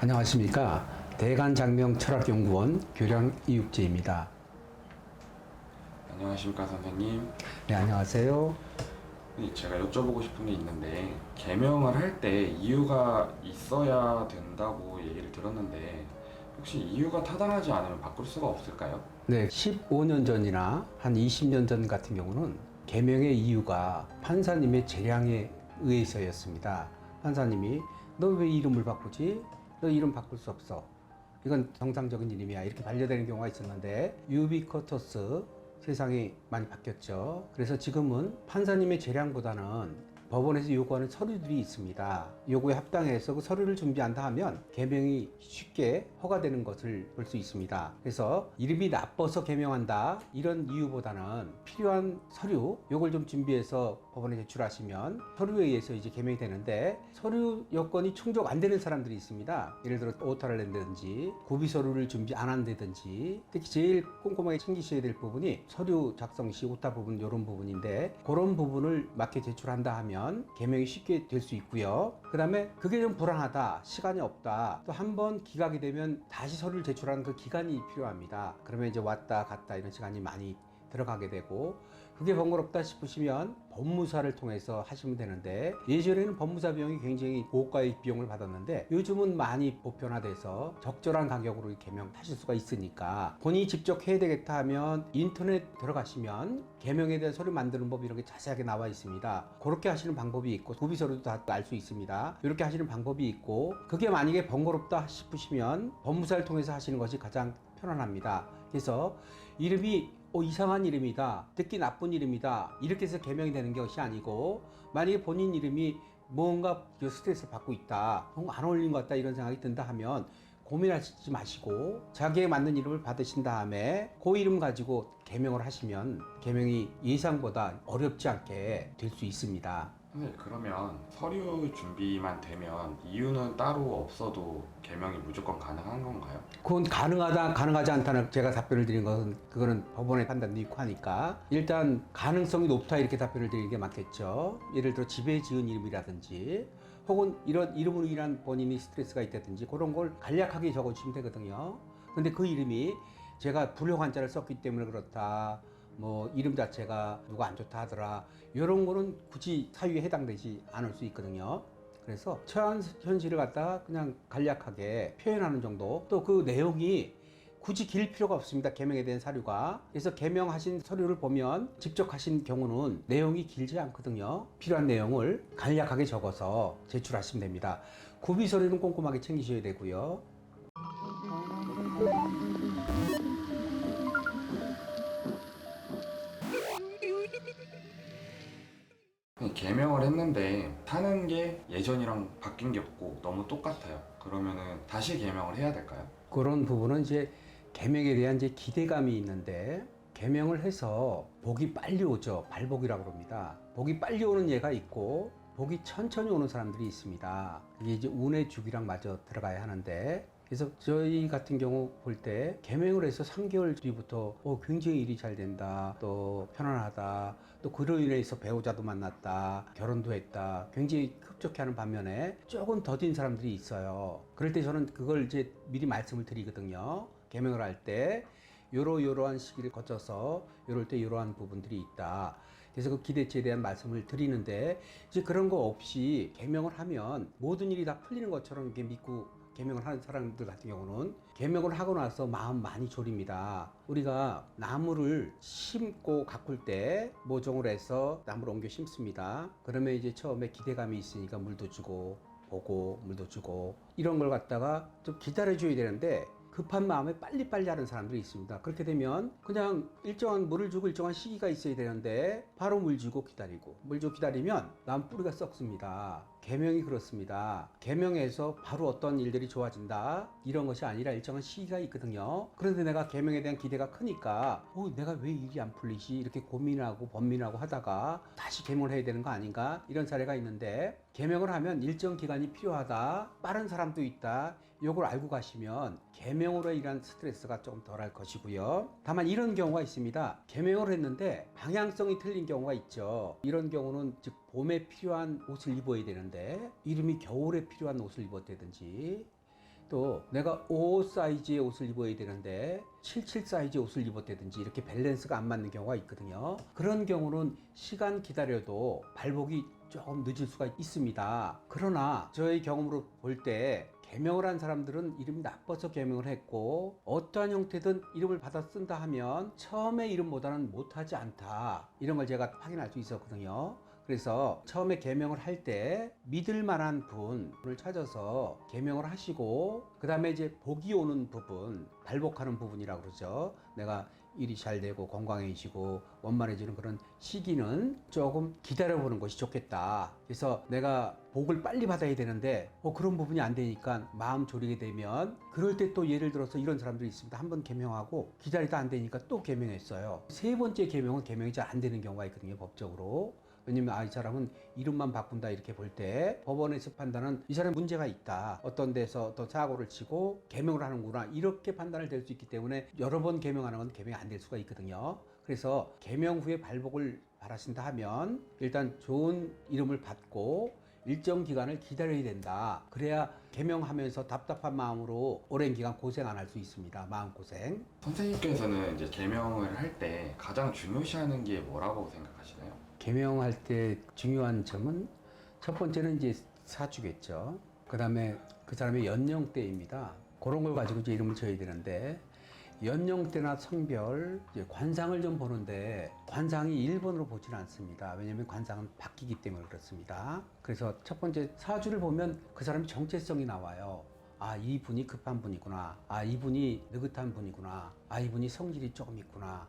안녕하십니까. 대간장명철학연구원 교량 이육재입니다. 안녕하십니까 선생님. 네, 안녕하세요. 제가 여쭤보고 싶은 게 있는데 개명을 할 때 이유가 있어야 된다고 얘기를 들었는데 혹시 이유가 타당하지 않으면 바꿀 수가 없을까요? 네, 15년 전이나 한 20년 전 같은 경우는 개명의 이유가 판사님의 재량에 의해서였습니다. 판사님이 너 왜 이름을 바꾸지? 너 이름 바꿀 수 없어. 이건 정상적인 이름이야. 이렇게 반려되는 경우가 있었는데 유비쿼터스 세상이 많이 바뀌었죠. 그래서 지금은 판사님의 재량보다는 법원에서 요구하는 서류들이 있습니다. 요구에 합당해서 그 서류를 준비한다 하면 개명이 쉽게 허가되는 것을 볼 수 있습니다. 그래서 이름이 나빠서 개명한다 이런 이유보다는 필요한 서류 요걸 좀 준비해서 법원에 제출하시면 서류에 의해서 이제 개명이 되는데 서류 여건이 충족 안 되는 사람들이 있습니다. 예를 들어 오타를 낸다든지 고비 서류를 준비 안 한다든지 특히 제일 꼼꼼하게 챙기셔야 될 부분이 서류 작성 시 오타 부분 이런 부분인데 그런 부분을 맞게 제출한다 하면 개명이 쉽게 될 수 있고요. 그 다음에 그게 좀 불안하다, 시간이 없다, 또 한 번 기각이 되면 다시 서류를 제출하는 그 기간이 필요합니다. 그러면 이제 왔다 갔다 이런 시간이 많이 들어가게 되고 그게 번거롭다 싶으시면 법무사를 통해서 하시면 되는데 예전에는 법무사 비용이 굉장히 고가의 비용을 받았는데 요즘은 많이 보편화돼서 적절한 가격으로 개명하실 수가 있으니까 본인이 직접 해야 되겠다 하면 인터넷 들어가시면 개명에 대한 서류 만드는 법 이런 게 자세하게 나와 있습니다. 그렇게 하시는 방법이 있고 고비서류도 다 알 수 있습니다. 이렇게 하시는 방법이 있고 그게 만약에 번거롭다 싶으시면 법무사를 통해서 하시는 것이 가장 편안합니다. 그래서 이름이 이상한 이름이다, 듣기 나쁜 이름이다 이렇게 해서 개명이 되는 것이 아니고 만약에 본인 이름이 뭔가 스트레스를 받고 있다, 안 어울리는 것 같다 이런 생각이 든다 하면 고민하지 마시고 자기에 맞는 이름을 받으신 다음에 그 이름 가지고 개명을 하시면 개명이 예상보다 어렵지 않게 될 수 있습니다. 선생님 그러면 서류 준비만 되면 이유는 따로 없어도 개명이 무조건 가능한 건가요? 그건 가능하다, 가능하지 않다는 제가 답변을 드린 것은 그거는 법원의 판단도 있고 하니까 일단 가능성이 높다 이렇게 답변을 드리는 게 맞겠죠. 예를 들어 집에 지은 이름이라든지 혹은 이런 이름으로 인한 본인이 스트레스가 있다든지 그런 걸 간략하게 적어주시면 되거든요. 근데 그 이름이 제가 불용 한자를 썼기 때문에 그렇다, 뭐 이름 자체가 누가 안 좋다 하더라 이런 거는 굳이 사유에 해당되지 않을 수 있거든요. 그래서 처한 현실을 갖다가 그냥 간략하게 표현하는 정도, 또 그 내용이 굳이 길 필요가 없습니다. 개명에 대한 사료가. 그래서 개명하신 서류를 보면 직접 하신 경우는 내용이 길지 않거든요. 필요한 내용을 간략하게 적어서 제출하시면 됩니다. 구비 서류는 꼼꼼하게 챙기셔야 되고요. 개명을 했는데 사는 게 예전이랑 바뀐 게 없고 너무 똑같아요. 그러면은 다시 개명을 해야 될까요? 그런 부분은 이제 개명에 대한 이제 기대감이 있는데 개명을 해서 복이 빨리 오죠. 발복이라고 합니다. 복이 빨리 오는 예가 있고 복이 천천히 오는 사람들이 있습니다. 이게 이제 운의 주기랑 마저 들어가야 하는데 그래서 저희 같은 경우 볼 때 개명을 해서 3개월 뒤부터 굉장히 일이 잘 된다, 또 편안하다, 또 그로 인해서 배우자도 만났다, 결혼도 했다, 굉장히 흡족해 하는 반면에 조금 더딘 사람들이 있어요. 그럴 때 저는 그걸 이제 미리 말씀을 드리거든요. 개명을 할 때 요러한 시기를 거쳐서 요럴 때 요러한 부분들이 있다. 그래서 그 기대치에 대한 말씀을 드리는데 이제 그런 거 없이 개명을 하면 모든 일이 다 풀리는 것처럼 이렇게 믿고 개명을 하는 사람들 같은 경우는 개명을 하고 나서 마음 많이 졸입니다. 우리가 나무를 심고 가꿀 때 모종을 해서 나무를 옮겨 심습니다. 그러면 이제 처음에 기대감이 있으니까 물도 주고 보고 물도 주고 이런 걸 갖다가 좀 기다려줘야 되는데 급한 마음에 빨리빨리 하는 사람들이 있습니다. 그렇게 되면 그냥 일정한 물을 주고 일정한 시기가 있어야 되는데 바로 물 주고 기다리고 물 주고 기다리면 나무 뿌리가 썩습니다. 계명이 그렇습니다. 계명에서 바로 어떤 일들이 좋아진다 이런 것이 아니라 일정한 시기가 있거든요. 그런데 내가 계명에 대한 기대가 크니까 내가 왜 일이 안 풀리지 이렇게 고민하고 번민하고 하다가 다시 계명을 해야 되는 거 아닌가 이런 사례가 있는데, 계명을 하면 일정 기간이 필요하다, 빠른 사람도 있다, 요걸 알고 가시면 계명으로 인한 스트레스가 조금 덜할 것이고요. 다만 이런 경우가 있습니다. 계명을 했는데 방향성이 틀린 경우가 있죠. 이런 경우는 즉 봄에 필요한 옷을 입어야 되는데 이름이 겨울에 필요한 옷을 입었다든지, 또 내가 55 사이즈의 옷을 입어야 되는데 77 사이즈의 옷을 입었다든지 이렇게 밸런스가 안 맞는 경우가 있거든요. 그런 경우는 시간 기다려도 발복이 조금 늦을 수가 있습니다. 그러나 저의 경험으로 볼 때 계명을 한 사람들은 이름이 나빠서 계명을 했고 어떠한 형태든 이름을 받아 쓴다 하면 처음에 이름보다는 못하지 않다, 이런 걸 제가 확인할 수 있었거든요. 그래서 처음에 계명을 할 때 믿을 만한 분을 찾아서 계명을 하시고, 그 다음에 이제 복이 오는 부분, 발복하는 부분이라고 그러죠. 내가 일이 잘 되고 건강해지고 원만해지는 그런 시기는 조금 기다려보는 것이 좋겠다. 그래서 내가 복을 빨리 받아야 되는데 그런 부분이 안 되니까 마음 졸이게 되면, 그럴 때 또 예를 들어서 이런 사람들이 있습니다. 한번 계명하고 기다리다 안 되니까 또 계명했어요. 세 번째 계명은 계명이 잘 안 되는 경우가 있거든요, 법적으로. 왜냐면 이 사람은 이름만 바꾼다 이렇게 볼 때 법원에서 판단은 이 사람 문제가 있다, 어떤 데서 어떤 사고를 치고 계명을 하는구나, 이렇게 판단을 될 수 있기 때문에 여러 번 계명하는 건 계명이 안 될 수가 있거든요. 그래서 계명 후에 발복을 바라신다 하면 일단 좋은 이름을 받고 일정 기간을 기다려야 된다. 그래야 계명하면서 답답한 마음으로 오랜 기간 고생 안 할 수 있습니다. 마음고생. 선생님께서는 이제 계명을 할 때 가장 중요시하는 게 뭐라고 생각하시나요? 계명할 때 중요한 점은 첫 번째는 이제 사주겠죠. 그 다음에 그 사람의 연령대입니다. 그런 걸 가지고 이제 이름을 지어야 되는데, 연령대나 성별, 이제 관상을 좀 보는데 관상이 1번으로 보지는 않습니다. 왜냐하면 관상은 바뀌기 때문에 그렇습니다. 그래서 첫 번째 사주를 보면 그 사람의 정체성이 나와요. 이분이 급한 분이구나. 이분이 느긋한 분이구나. 이분이 성질이 조금 있구나.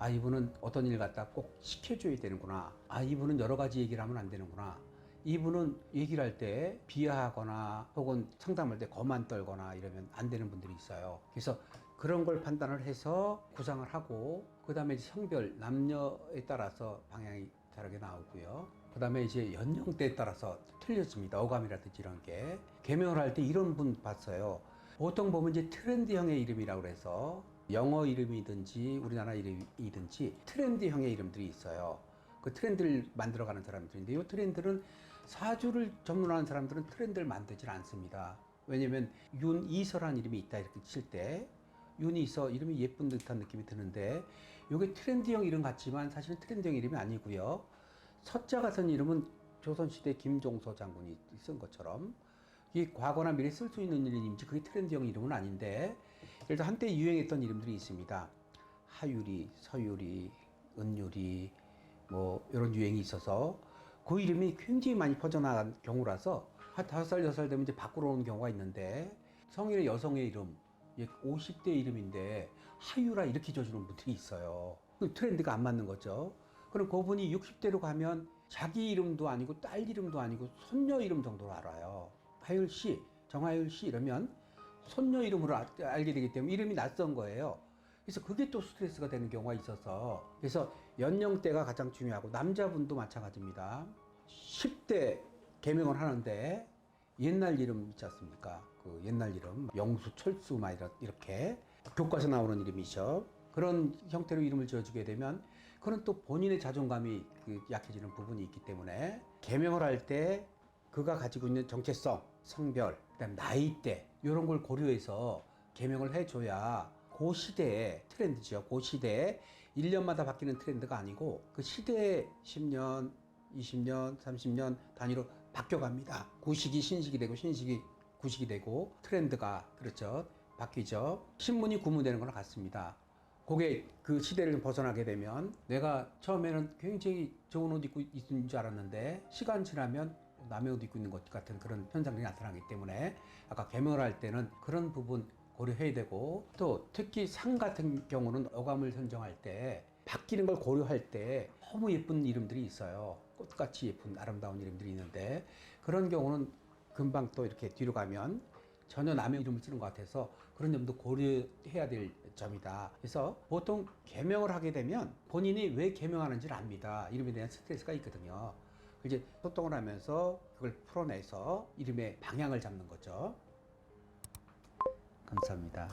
이분은 어떤 일 갖다 꼭 시켜줘야 되는구나. 이분은 여러 가지 얘기를 하면 안 되는구나. 이분은 얘기를 할 때 비하하거나 혹은 상담할 때 거만 떨거나 이러면 안 되는 분들이 있어요. 그래서 그런 걸 판단을 해서 구상을 하고, 그 다음에 성별, 남녀에 따라서 방향이 다르게 나오고요. 그 다음에 이제 연령대에 따라서 틀려집니다. 어감이라든지 이런 게. 계명을 할 때 이런 분 봤어요. 보통 보면 이제 트렌드형의 이름이라고 해서 영어 이름이든지 우리나라 이름이든지 트렌드형의 이름들이 있어요. 그 트렌드를 만들어가는 사람들인데, 이 트렌드는 사주를 전문하는 사람들은 트렌드를 만들질 않습니다. 왜냐면 윤이서라는 이름이 있다 이렇게 칠 때 윤이서 이름이 예쁜 듯한 느낌이 드는데, 이게 트렌드형 이름 같지만 사실은 트렌드형 이름이 아니고요. 서자 같은 이름은 조선시대 김종서 장군이 쓴 것처럼 이게 과거나 미래에 쓸 수 있는 이름인지 그게 트렌드형 이름은 아닌데, 예를 들어 한때 유행했던 이름들이 있습니다. 하유리, 서유리, 은유리 뭐 이런 유행이 있어서 그 이름이 굉장히 많이 퍼져나간 경우라서 한 5살, 6살 되면 이제 바꾸러 오는 경우가 있는데, 성인의 여성의 이름, 50대 이름인데 하유라 이렇게 지어주는 분들이 있어요. 그 트렌드가 안 맞는 거죠. 그럼 그분이 60대로 가면 자기 이름도 아니고 딸 이름도 아니고 손녀 이름 정도로 알아요. 하율 씨, 정하율 씨 이러면 손녀 이름으로 알게 되기 때문에 이름이 낯선 거예요. 그래서 그게 또 스트레스가 되는 경우가 있어서, 그래서 연령대가 가장 중요하고, 남자분도 마찬가지입니다. 10대 계명을 하는데 옛날 이름 있지 않습니까? 그 옛날 이름 영수, 철수 막 이렇게 교과서 나오는 이름이죠. 그런 형태로 이름을 지어주게 되면 그건 또 본인의 자존감이 약해지는 부분이 있기 때문에, 계명을 할 때 그가 가지고 있는 정체성, 성별, 그다음 나이대 이런 걸 고려해서 계명을 해줘야 그 시대의 트렌드죠. 그 시대에 1년마다 바뀌는 트렌드가 아니고 그 시대에 10년, 20년, 30년 단위로 바뀌어갑니다. 구식이 신식이 되고 신식이 구식이 되고 트렌드가 그렇죠. 바뀌죠. 신문이 구문되는 거랑 같습니다. 그게 그 시대를 좀 벗어나게 되면, 내가 처음에는 굉장히 좋은 옷 입고 있는 줄 알았는데 시간 지나면 남의 옷 입고 있는 것 같은 그런 현상이 나타나기 때문에 아까 계명을 할 때는 그런 부분 고려해야 되고, 또 특히 상 같은 경우는 어감을 선정할 때 바뀌는 걸 고려할 때 너무 예쁜 이름들이 있어요. 꽃같이 예쁜 아름다운 이름들이 있는데 그런 경우는 금방 또 이렇게 뒤로 가면 전혀 남의 이름을 쓰는 것 같아서 그런 점도 고려해야 될 점이다. 그래서 보통 개명을 하게 되면 본인이 왜 개명하는지를 압니다. 이름에 대한 스트레스가 있거든요. 이제 소통을 하면서 그걸 풀어내서 이름의 방향을 잡는 거죠. 감사합니다.